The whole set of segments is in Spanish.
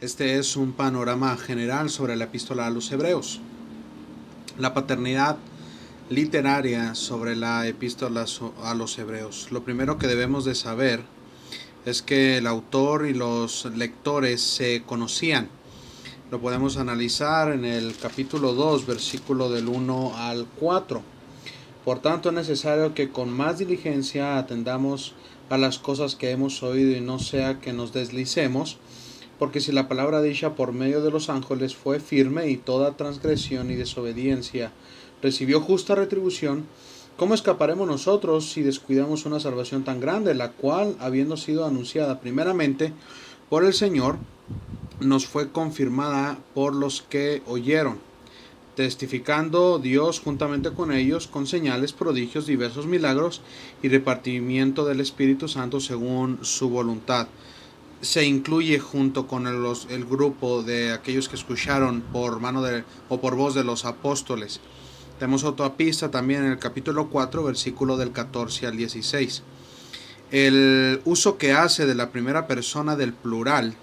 Este es un panorama general sobre la epístola a los Hebreos. La paternidad literaria sobre la epístola a los Hebreos. Lo primero que debemos de saber es que el autor y los lectores se conocían. Lo podemos analizar en el capítulo 2, versículo del 1 al 4. Por tanto, es necesario que con más diligencia atendamos a las cosas que hemos oído y no sea que nos deslicemos, porque si la palabra dicha por medio de los ángeles fue firme y toda transgresión y desobediencia recibió justa retribución, ¿cómo escaparemos nosotros si descuidamos una salvación tan grande, la cual, habiendo sido anunciada primeramente por el Señor, nos fue confirmada por los que oyeron, testificando Dios juntamente con ellos con señales, prodigios, diversos milagros y repartimiento del Espíritu Santo según su voluntad? Se incluye junto con el grupo de aquellos que escucharon por voz de los apóstoles. Tenemos otra pista también en el capítulo 4, versículo del 14 al 16. El uso que hace de la primera persona del plural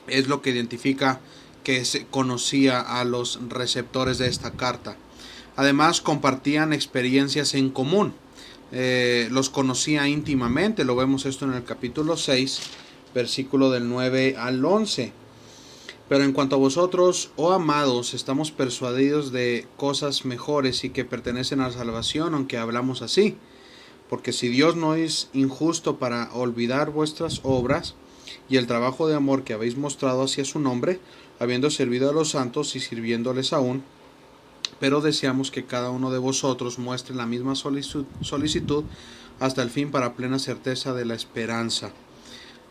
es lo que identifica que se conocía a los receptores de esta carta. Además, compartían experiencias en común. Los conocía íntimamente. Lo vemos esto en el capítulo 6, versículo del 9 al 11. Pero en cuanto a vosotros, oh amados, estamos persuadidos de cosas mejores y que pertenecen a la salvación, aunque hablamos así. Porque si Dios no es injusto para olvidar vuestras obras y el trabajo de amor que habéis mostrado hacia su nombre, habiendo servido a los santos y sirviéndoles aún, pero deseamos que cada uno de vosotros muestre la misma solicitud hasta el fin para plena certeza de la esperanza.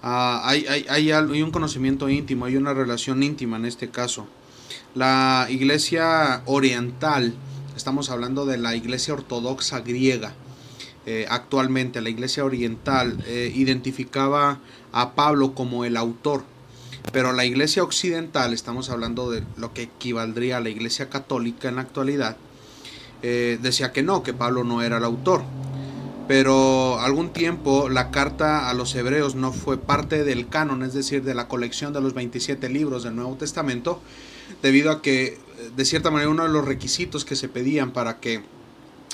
Hay un conocimiento íntimo, hay una relación íntima en este caso. La iglesia oriental, estamos hablando de la iglesia ortodoxa griega, actualmente la iglesia oriental identificaba a Pablo como el autor, pero la iglesia occidental, estamos hablando de lo que equivaldría a la iglesia católica en la actualidad, decía que no, que Pablo no era el autor. Pero algún tiempo la carta a los hebreos no fue parte del canon, es decir, de la colección de los 27 libros del Nuevo Testamento, debido a que, de cierta manera, uno de los requisitos que se pedían para que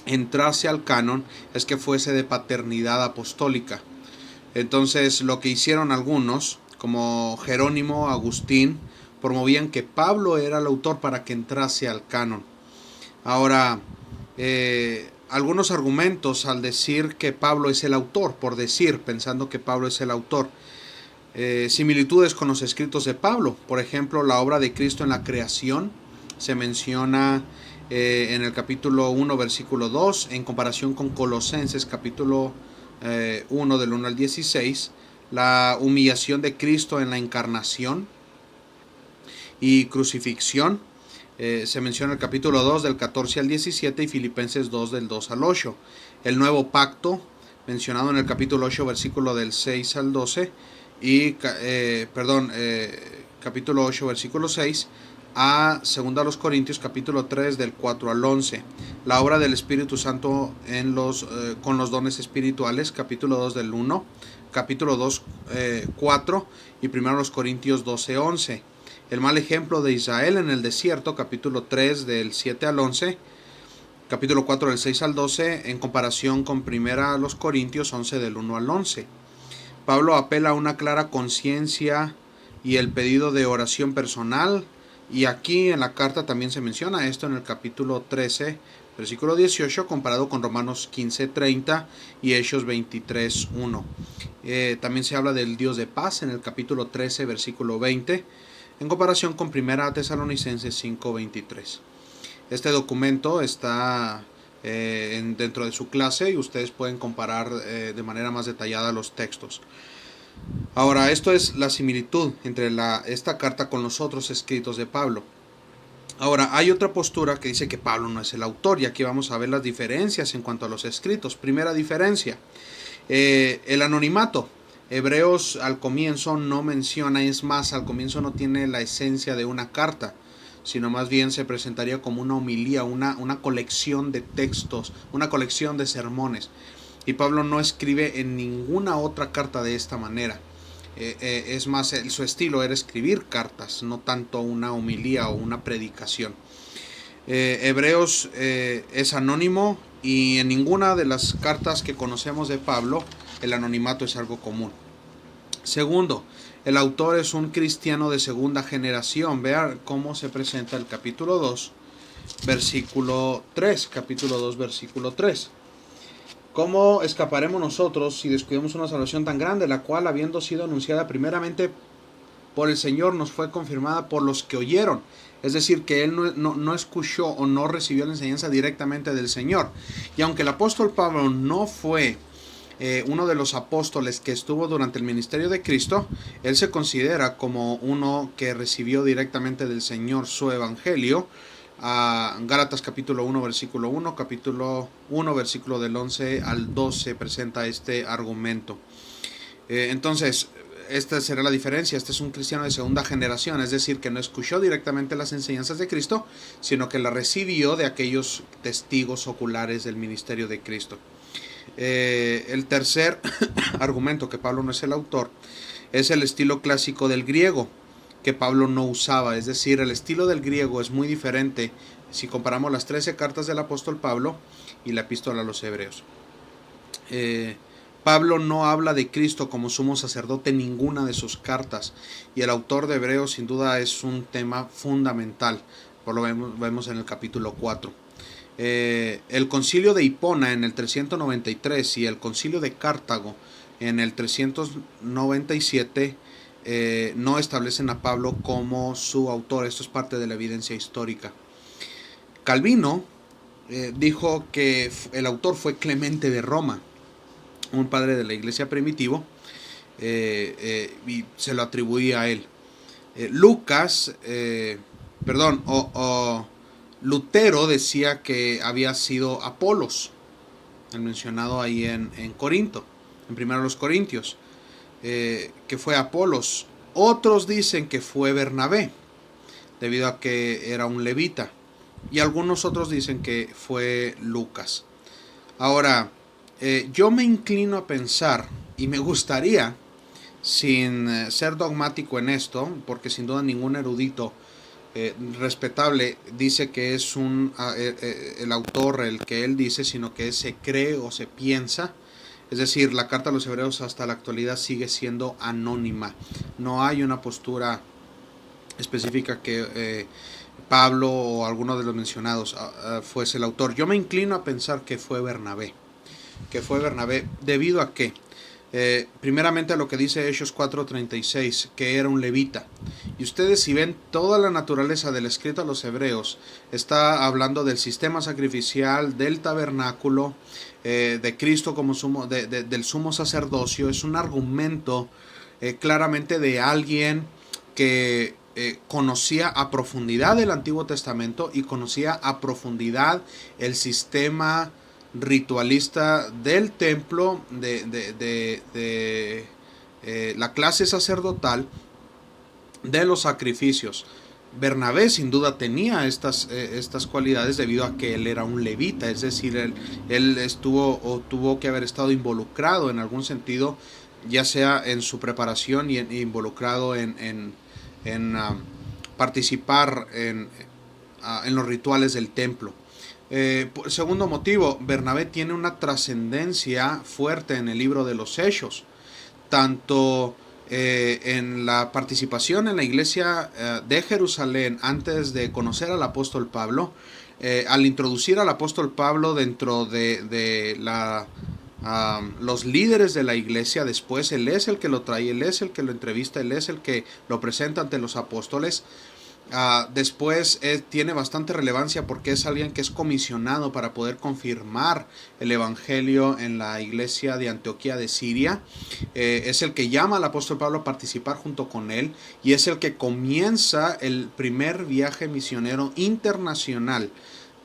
entrase al canon es que fuese de paternidad apostólica. Entonces, lo que hicieron algunos, como Jerónimo, Agustín, promovían que Pablo era el autor para que entrase al canon. Ahora, algunos argumentos al decir que Pablo es el autor, por decir, pensando que Pablo es el autor. Similitudes con los escritos de Pablo. Por ejemplo, la obra de Cristo en la creación se menciona en el capítulo 1, versículo 2, en comparación con Colosenses, capítulo 1, del 1 al 16. La humillación de Cristo en la encarnación y crucifixión. Se menciona el capítulo 2 del 14 al 17 y Filipenses 2 del 2 al 8. El nuevo pacto, mencionado en el capítulo 8, versículo del 6 al 12, y capítulo 8, versículo 6, a 2 a los Corintios, capítulo 3 del 4 al 11. La obra del Espíritu Santo con los dones espirituales, capítulo 2 del 1, capítulo 2, 4 y 1 a los Corintios 12, 11. El mal ejemplo de Israel en el desierto, capítulo 3 del 7 al 11, capítulo 4 del 6 al 12, en comparación con 1 a los Corintios 11 del 1 al 11. Pablo apela a una clara conciencia y el pedido de oración personal, y aquí en la carta también se menciona esto en el capítulo 13, versículo 18, comparado con Romanos 15, 30 y Hechos 23, 1. También se habla del Dios de paz en el capítulo 13, versículo 20, en comparación con 1 Tesalonicenses 5:23. Este documento está dentro de su clase y ustedes pueden comparar de manera más detallada los textos. Ahora, esto es la similitud entre esta carta con los otros escritos de Pablo. Ahora, hay otra postura que dice que Pablo no es el autor, y aquí vamos a ver las diferencias en cuanto a los escritos. Primera diferencia, el anonimato. Hebreos al comienzo no menciona, es más, al comienzo no tiene la esencia de una carta, sino más bien se presentaría como una homilía, una colección de textos, una colección de sermones. Y Pablo no escribe en ninguna otra carta de esta manera. Es más, su estilo era escribir cartas, no tanto una homilía o una predicación. Hebreos es anónimo y en ninguna de las cartas que conocemos de Pablo el anonimato es algo común. Segundo, el autor es un cristiano de segunda generación. Vean cómo se presenta el capítulo 2, versículo 3. Capítulo 2, versículo 3. ¿Cómo escaparemos nosotros si descuidamos una salvación tan grande, la cual, habiendo sido anunciada primeramente por el Señor, nos fue confirmada por los que oyeron? Es decir, que él no escuchó o no recibió la enseñanza directamente del Señor. Y aunque el apóstol Pablo no fue uno de los apóstoles que estuvo durante el ministerio de Cristo, él se considera como uno que recibió directamente del Señor su evangelio. Gálatas capítulo 1 versículo 1, capítulo 1 versículo del 11 al 12 presenta este argumento. Entonces, esta será la diferencia. Este es un cristiano de segunda generación, es decir, que no escuchó directamente las enseñanzas de Cristo, sino que las recibió de aquellos testigos oculares del ministerio de Cristo. El tercer argumento, que Pablo no es el autor, es el estilo clásico del griego, que Pablo no usaba. Es decir, el estilo del griego es muy diferente si comparamos las 13 cartas del apóstol Pablo y la epístola a los Hebreos. Pablo no habla de Cristo como sumo sacerdote en ninguna de sus cartas, y el autor de Hebreos sin duda es un tema fundamental, por lo vemos en el capítulo 4. El concilio de Hipona en el 393 y el concilio de Cartago en el 397 no establecen a Pablo como su autor. Esto es parte de la evidencia histórica. Calvino dijo que el autor fue Clemente de Roma, un padre de la iglesia primitivo, y se lo atribuía a él. Lutero decía que había sido Apolos, el mencionado ahí en Corinto, en 1 Corintios, que fue Apolos. Otros dicen que fue Bernabé, debido a que era un levita, y algunos otros dicen que fue Lucas. Ahora, yo me inclino a pensar, y me gustaría, sin ser dogmático en esto, porque sin duda ningún erudito respetable dice que es el autor el que él dice, sino que se cree o se piensa. Es decir, la carta a los Hebreos hasta la actualidad sigue siendo anónima. No hay una postura específica que Pablo o alguno de los mencionados fuese el autor. Yo me inclino a pensar que fue Bernabé. ¿Debido a qué? Primeramente a lo que dice Hechos 4:36, que era un levita. Y ustedes, si ven toda la naturaleza del escrito a los Hebreos, está hablando del sistema sacrificial, del tabernáculo, de Cristo como del sumo sacerdocio. Es un argumento claramente de alguien que conocía a profundidad el Antiguo Testamento y conocía a profundidad el sistema ritualista del templo, de la clase sacerdotal, de los sacrificios. Bernabé sin duda tenía estas cualidades debido a que él era un levita, es decir, él estuvo o tuvo que haber estado involucrado en algún sentido, ya sea en su preparación y involucrado en participar en los rituales del templo. Segundo motivo, Bernabé tiene una trascendencia fuerte en el libro de los Hechos, tanto en la participación en la iglesia de Jerusalén antes de conocer al apóstol Pablo, al introducir al apóstol Pablo dentro de los líderes de la iglesia. Después él es el que lo trae, él es el que lo entrevista, él es el que lo presenta ante los apóstoles. Después tiene bastante relevancia porque es alguien que es comisionado para poder confirmar el evangelio en la iglesia de Antioquía de Siria. Es el que llama al apóstol Pablo a participar junto con él y es el que comienza el primer viaje misionero internacional,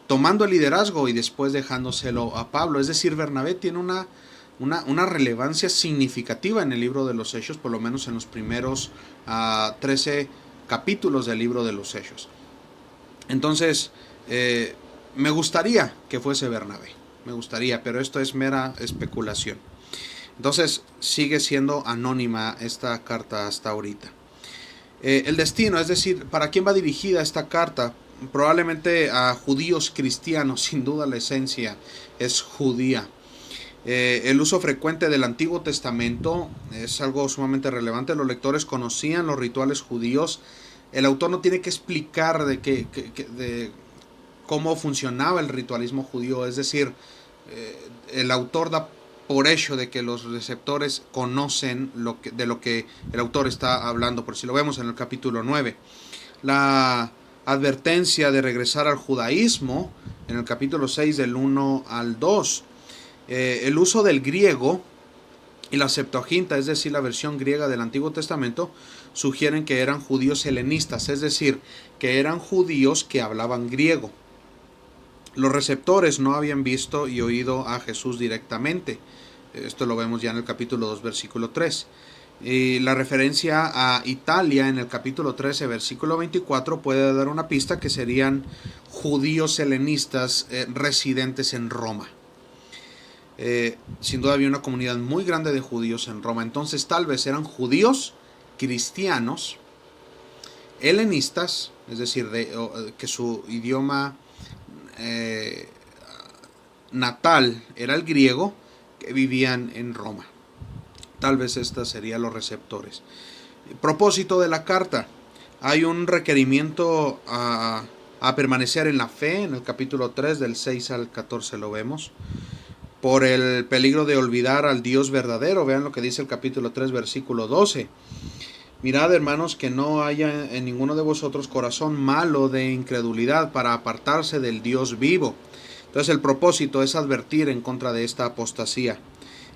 tomando el liderazgo y después dejándoselo a Pablo. Es decir, Bernabé tiene una relevancia significativa en el libro de los Hechos, por lo menos en los primeros 13 capítulos del libro de los Hechos. Entonces, me gustaría que fuese Bernabé, pero esto es mera especulación. Entonces sigue siendo anónima esta carta hasta ahorita. El destino, es decir, ¿para quién va dirigida esta carta? Probablemente a judíos cristianos, sin duda la esencia es judía. El uso frecuente del Antiguo Testamento es algo sumamente relevante. Los lectores conocían los rituales judíos. El autor no tiene que explicar de cómo funcionaba el ritualismo judío, es decir, el autor da por hecho de que los receptores conocen de lo que el autor está hablando, por si lo vemos en el capítulo 9. La advertencia de regresar al judaísmo en el capítulo 6 del 1 al 2. El uso del griego y la Septuaginta, es decir, la versión griega del Antiguo Testamento, sugieren que eran judíos helenistas, es decir, que eran judíos que hablaban griego. Los receptores no habían visto y oído a Jesús directamente. Esto lo vemos ya en el capítulo 2, versículo 3. Y la referencia a Italia en el capítulo 13, versículo 24, puede dar una pista que serían judíos helenistas residentes en Roma. Sin duda había una comunidad muy grande de judíos en Roma. Entonces tal vez eran judíos cristianos helenistas, es decir, que su idioma natal era el griego, que vivían en Roma. Tal vez estos serían los receptores. Propósito de la carta. Hay un requerimiento a permanecer en la fe. En el capítulo 3 del 6 al 14 lo vemos. Por el peligro de olvidar al Dios verdadero. Vean lo que dice el capítulo 3 versículo 12. Mirad, hermanos, que no haya en ninguno de vosotros corazón malo de incredulidad para apartarse del Dios vivo. Entonces el propósito es advertir en contra de esta apostasía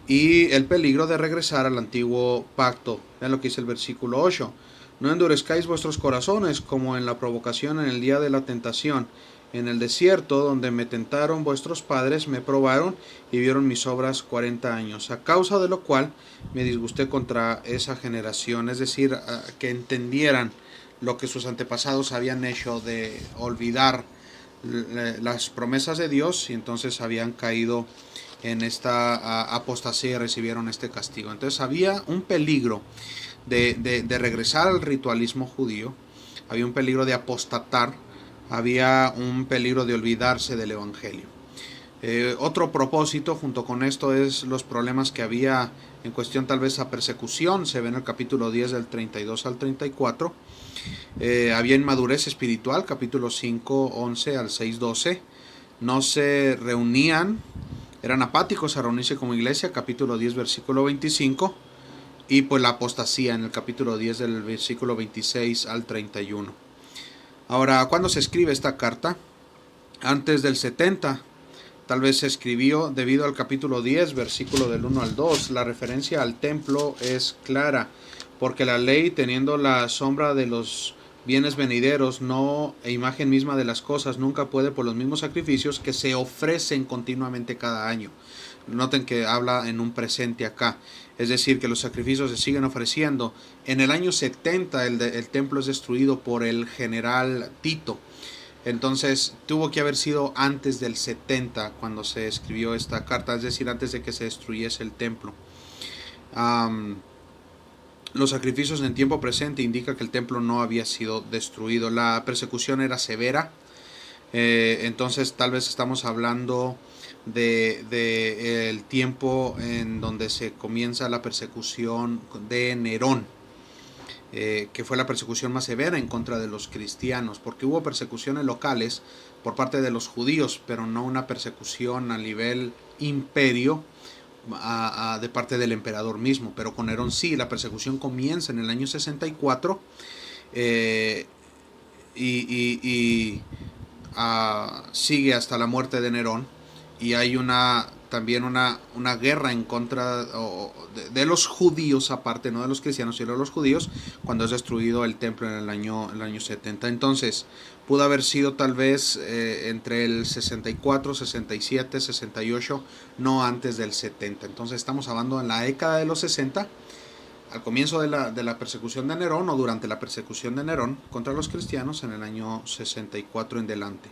y el peligro de regresar al antiguo pacto. Vean lo que dice el versículo 8. No endurezcáis vuestros corazones como en la provocación en el día de la tentación. En el desierto, donde me tentaron vuestros padres, me probaron y vieron mis obras 40 años, a causa de lo cual me disgusté contra esa generación. Es decir, que entendieran lo que sus antepasados habían hecho de olvidar las promesas de Dios y entonces habían caído en esta apostasía y recibieron este castigo. Entonces había un peligro de regresar al ritualismo judío, había un peligro de apostatar, había un peligro de olvidarse del evangelio. Otro propósito junto con esto es los problemas que había en cuestión tal vez a persecución. Se ve en el capítulo 10 del 32 al 34. Había inmadurez espiritual, capítulo 5, 11 al 6, 12. No se reunían, eran apáticos a reunirse como iglesia, capítulo 10, versículo 25. Y pues la apostasía en el capítulo 10 del versículo 26 al 31. Ahora, ¿cuándo se escribe esta carta? Antes del 70. Tal vez se escribió debido al capítulo 10, versículo del 1 al 2. La referencia al templo es clara, porque la ley, teniendo la sombra de los bienes venideros, no imagen misma de las cosas, nunca puede por los mismos sacrificios que se ofrecen continuamente cada año. Noten que habla en un presente acá. Es decir, que los sacrificios se siguen ofreciendo. En el año 70 el templo es destruido por el general Tito. Entonces tuvo que haber sido antes del 70 cuando se escribió esta carta, es decir, antes de que se destruyese el templo. Los sacrificios en tiempo presente indican que el templo no había sido destruido. La persecución era severa. Entonces tal vez estamos hablando de el tiempo en donde se comienza la persecución de Nerón, que fue la persecución más severa en contra de los cristianos, porque hubo persecuciones locales por parte de los judíos, pero no una persecución a nivel imperio de parte del emperador mismo. Pero con Nerón sí, la persecución comienza en el año 64 sigue hasta la muerte de Nerón, y hay también una guerra en contra de los judíos, aparte no de los cristianos sino de los judíos, cuando es destruido el templo en el año 70. Entonces pudo haber sido tal vez entre el 64, 67, 68, no antes del 70. Entonces estamos hablando en la década de los 60, al comienzo de la persecución de Nerón, o durante la persecución de Nerón contra los cristianos en el año 64 en delante.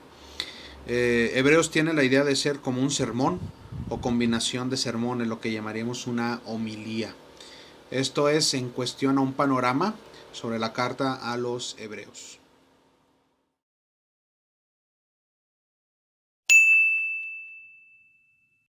Hebreos tiene la idea de ser como un sermón o combinación de sermones, lo que llamaríamos una homilía. Esto es en cuestión a un panorama sobre la carta a los Hebreos.